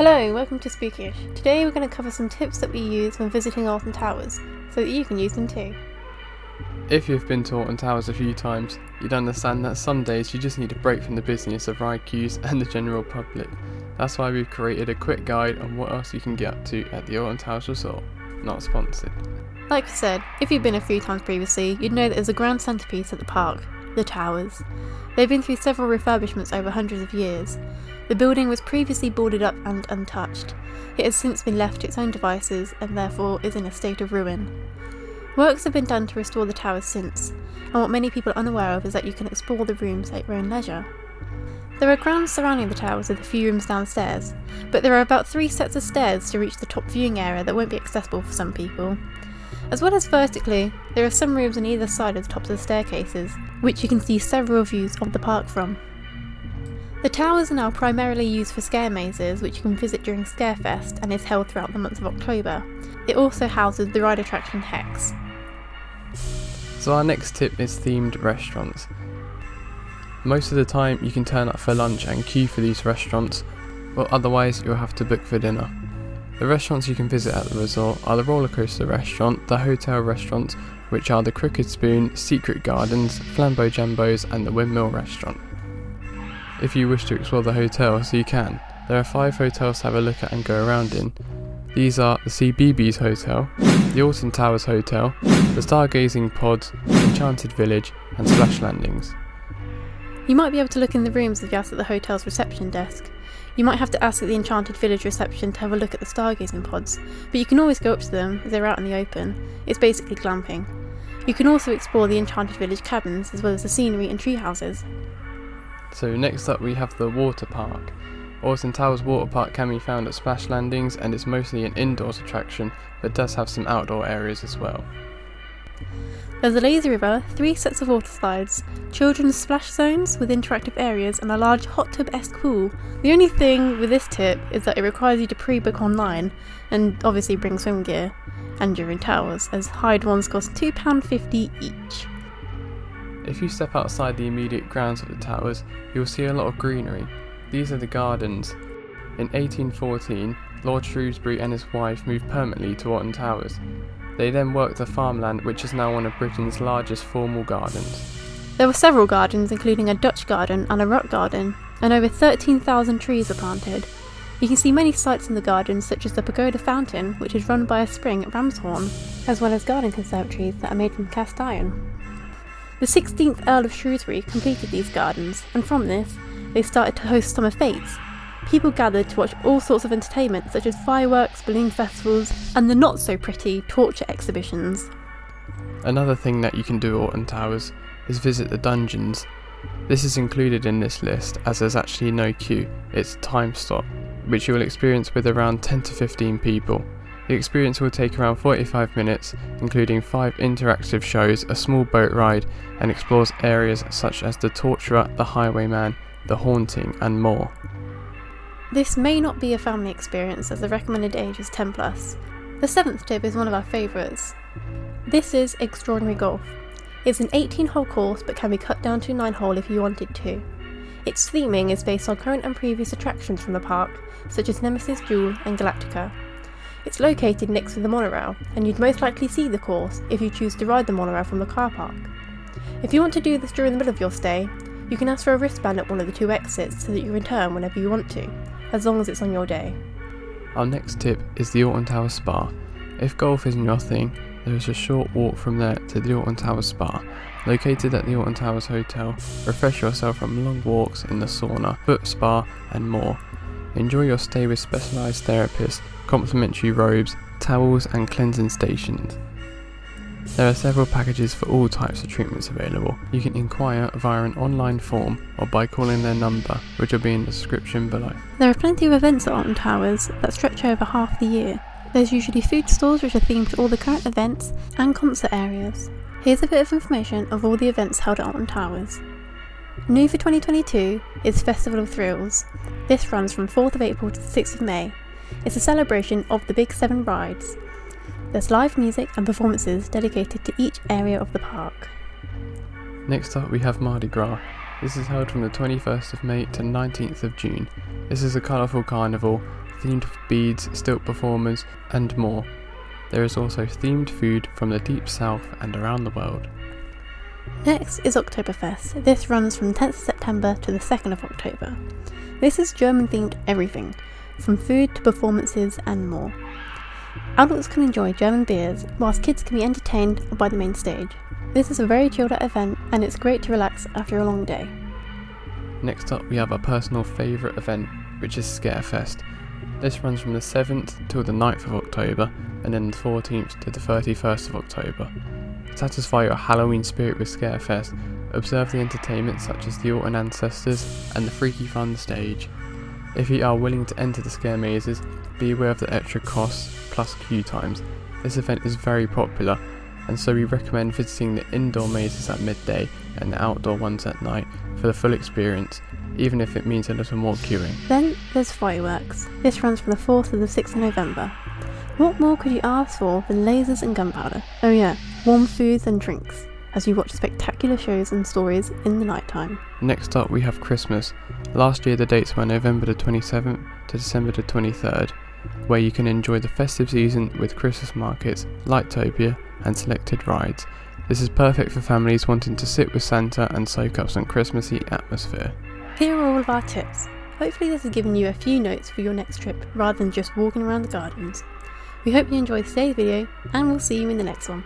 Hello, welcome to Spookish. Today we're going to cover some tips that we use when visiting Alton Towers, so that you can use them too. If you've been to Alton Towers a few times, you'd understand that some days you just need a break from the busyness of ride queues and the general public. That's why we've created a quick guide on what else you can get up to at the Alton Towers Resort. Not sponsored. Like I said, if you've been a few times previously, you'd know that there's a grand centrepiece at the park, the towers. They've been through several refurbishments over hundreds of years. The building was previously boarded up and untouched. It has since been left to its own devices and therefore is in a state of ruin. Works have been done to restore the towers since, and what many people are unaware of is that you can explore the rooms at your own leisure. There are grounds surrounding the towers with a few rooms downstairs, but there are about 3 sets of stairs to reach the top viewing area that won't be accessible for some people. As well as vertically, there are some rooms on either side of the tops of the staircases, which you can see several views of the park from. The towers are now primarily used for scare mazes, which you can visit during Scarefest and is held throughout the month of October. It also houses the ride attraction Hex. So our next tip is themed restaurants. Most of the time you can turn up for lunch and queue for these restaurants, or otherwise you'll have to book for dinner. The restaurants you can visit at the resort are the Roller Coaster Restaurant, the Hotel Restaurants, which are the Crooked Spoon, Secret Gardens, Flambeau Jambos and the Windmill Restaurant. If you wish to explore the hotels, you can. There are 5 hotels to have a look at and go around in. These are the CBeebies Hotel, the Alton Towers Hotel, the Stargazing Pods, Enchanted Village and Splash Landings. You might be able to look in the rooms if you ask at the hotel's reception desk. You might have to ask at the Enchanted Village reception to have a look at the Stargazing Pods, but you can always go up to them as they're out in the open. It's basically glamping. You can also explore the Enchanted Village cabins as well as the scenery and tree houses. So next up we have the water park. Alton Towers Water Park can be found at Splash Landings and it's mostly an indoors attraction but does have some outdoor areas as well. There's a lazy river, 3 sets of water slides, children's splash zones with interactive areas and a large hot tub-esque pool. The only thing with this tip is that it requires you to pre-book online and obviously bring swim gear and during towers, as hired ones cost £2.50 each. If you step outside the immediate grounds of the towers, you'll see a lot of greenery. These are the gardens. In 1814, Lord Shrewsbury and his wife moved permanently to Alton Towers. They then worked the farmland, which is now one of Britain's largest formal gardens. There were several gardens, including a Dutch garden and a rock garden, and over 13,000 trees were planted. You can see many sights in the gardens, such as the Pagoda Fountain, which is run by a spring at Ramshorn, as well as garden conservatories that are made from cast iron. The 16th Earl of Shrewsbury completed these gardens, and from this, they started to host summer fetes. People gathered to watch all sorts of entertainment such as fireworks, balloon festivals, and the not-so-pretty torture exhibitions. Another thing that you can do at Alton Towers is visit the dungeons. This is included in this list as there's actually no queue, it's time slot, which you will experience with around 10 to 15 people. The experience will take around 45 minutes, including 5 interactive shows, a small boat ride, and explores areas such as the Torturer, the Highwayman, the Haunting, and more. This may not be a family experience as the recommended age is 10+. The 7th tip is one of our favourites. This is Extraordinary Golf. It's an 18-hole course but can be cut down to 9-hole if you wanted to. Its theming is based on current and previous attractions from the park, such as Nemesis Duel and Galactica. It's located next to the monorail, and you'd most likely see the course if you choose to ride the monorail from the car park. If you want to do this during the middle of your stay, you can ask for a wristband at one of the 2 exits so that you return whenever you want to, as long as it's on your day. Our next tip is the Alton Towers Spa. If golf isn't your thing, there is a short walk from there to the Alton Towers Spa. Located at the Alton Towers Hotel, refresh yourself from long walks in the sauna, foot spa and more. Enjoy your stay with specialised therapists, complimentary robes, towels and cleansing stations. There are several packages for all types of treatments available. You can inquire via an online form or by calling their number, which will be in the description below. There are plenty of events at Alton Towers that stretch over half the year. There's usually food stalls which are themed to all the current events and concert areas. Here's a bit of information of all the events held at Alton Towers. New for 2022 is Festival of Thrills. This runs from 4th of April to the 6th of May. It's a celebration of the Big 7 rides. There's live music and performances dedicated to each area of the park. Next up we have Mardi Gras. This is held from the 21st of May to 19th of June. This is a colourful carnival themed beads, stilt performers, and more. There is also themed food from the deep south and around the world. Next is Oktoberfest. This runs from 10th September to the 2nd of October. This is German themed everything, from food to performances and more. Adults can enjoy German beers, whilst kids can be entertained by the main stage. This is a very chilled out event and it's great to relax after a long day. Next up we have our personal favourite event, which is Scarefest. This runs from the 7th till the 9th of October and then the 14th to the 31st of October. Satisfy your Halloween spirit with Scarefest, observe the entertainment such as the Alton Ancestors and the Freaky Fun stage. If you are willing to enter the scare mazes, be aware of the extra costs plus queue times. This event is very popular, and so we recommend visiting the indoor mazes at midday and the outdoor ones at night for the full experience, even if it means a little more queuing. Then there's fireworks. This runs from the 4th to the 6th of November. What more could you ask for than lasers and gunpowder? Oh yeah, warm foods and drinks, as you watch spectacular shows and stories in the night time. Next up we have Christmas. Last year the dates were November the 27th to December the 23rd, where you can enjoy the festive season with Christmas markets, Lightopia and selected rides. This is perfect for families wanting to sit with Santa and soak up some Christmassy atmosphere. Here are all of our tips. Hopefully this has given you a few notes for your next trip rather than just walking around the gardens. We hope you enjoyed today's video and we'll see you in the next one.